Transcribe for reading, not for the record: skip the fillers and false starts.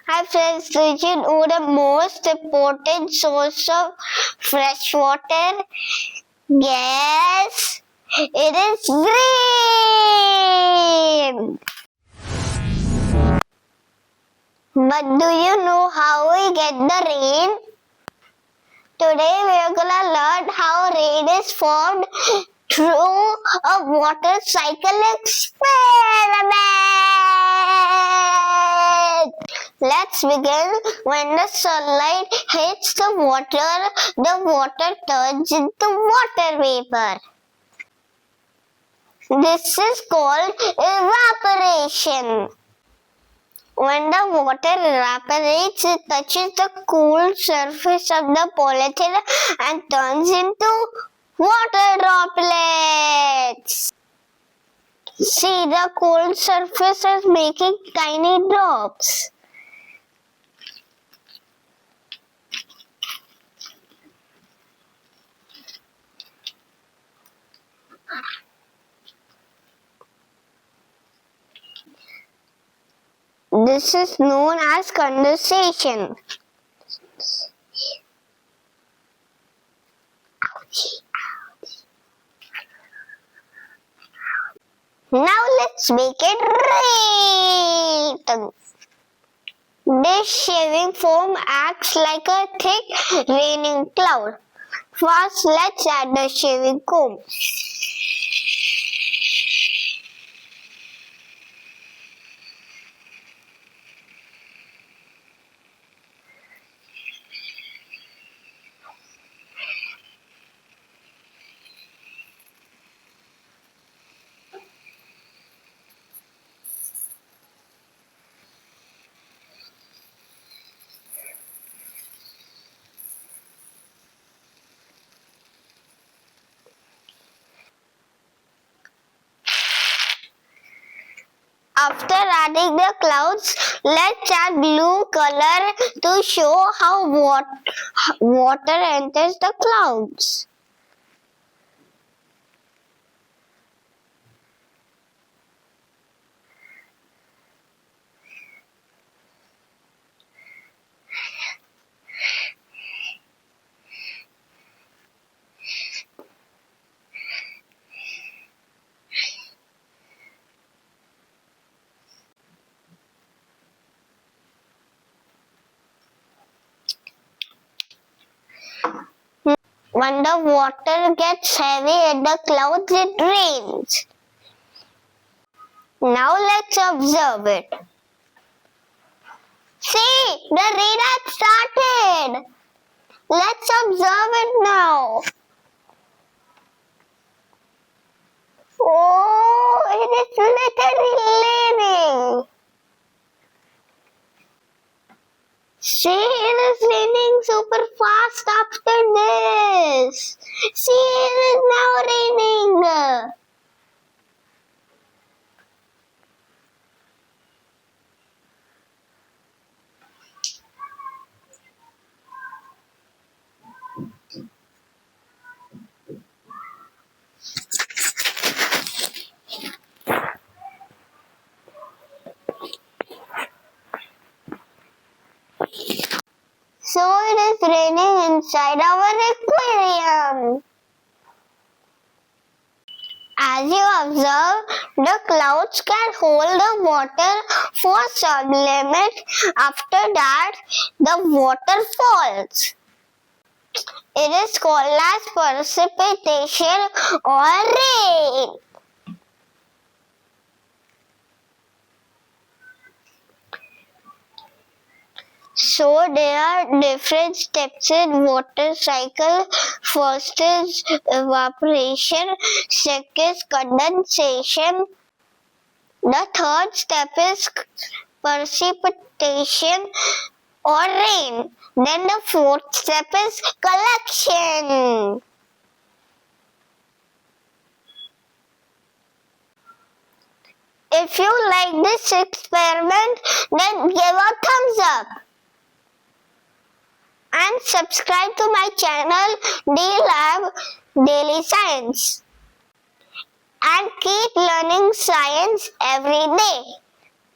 Hi friends, did you know the most important source of fresh water? Yes, it is rain. But do you know how we get the rain? Today we are gonna learn how rain is formed through a water cycle experiment. Let's begin. When the sunlight hits the water turns into water vapor. This is called evaporation. When the water evaporates, it touches the cool surface of the polythene and turns into water droplets. See, the cold surface is making tiny drops. This is known as condensation. Now let's make it rain. This shaving foam acts like a thick raining cloud. First, let's add the shaving comb. After adding the clouds, let's add blue color to show how water enters the clouds. When the water gets heavy in the clouds, it rains. Now let's observe it. See, the rain has started. Let's observe it now. Oh, it is literally raining. See, it is raining super fast after this. See, it is now raining. So it is raining inside our aquarium. As you observe, the clouds can hold the water for some limit. After that, the water falls. It is called as precipitation or rain. So there are different steps in water cycle. First is evaporation, second is condensation. The third step is precipitation or rain. Then the fourth step is collection. If you like this experiment, then give a thumbs up. And subscribe to my channel D-Lab Daily Science. And keep learning science every day.